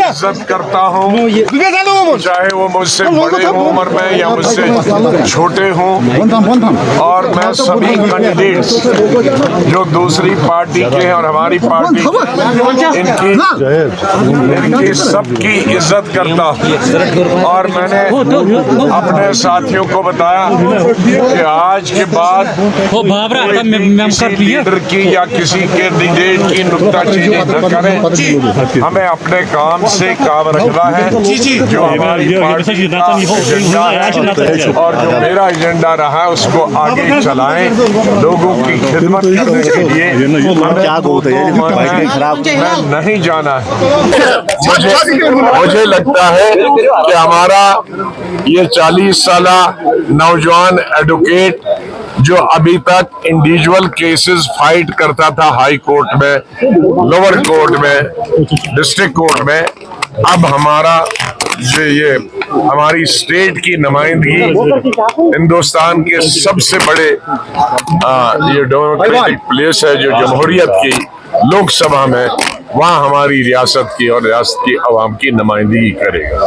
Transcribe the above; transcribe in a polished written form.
इज्जत करता हूँ, चाहे वो मुझसे बड़े हों उम्र में या मुझसे छोटे हों। और मैं सभी कैंडिडेट्स जो दूसरी पार्टी के हैं और हमारी पार्टी इनकी सबकी इज्जत करता हूँ। और मैंने अपने साथियों को बताया कि आज के बाद किसी लीडर की या किसी कैंडिडेट की नुक्ताचीनी न करें। हमें अपने काम से काम रखना है। जो हमारी पार्टी का एजेंडा है और जो मेरा एजेंडा रहा है उसको आगे चलाएं। लोगों की खिदमत करने के लिए मैं नहीं जाना है। मुझे लगता है कि हमारा ये 40 साला नौजवान एडवोकेट जो अभी तक इंडिविजुअल केसेस फाइट करता था हाई कोर्ट में, लोअर कोर्ट में, डिस्ट्रिक्ट कोर्ट में, अब हमारा जो ये हमारी स्टेट की नुमाइंदगी हिंदुस्तान के सबसे बड़े ये डेमोक्रेटिक प्लेस है जो जमहूरियत की लोकसभा में, वहाँ हमारी रियासत की और रियासत की अवाम की नुमाइंदगी करेगा।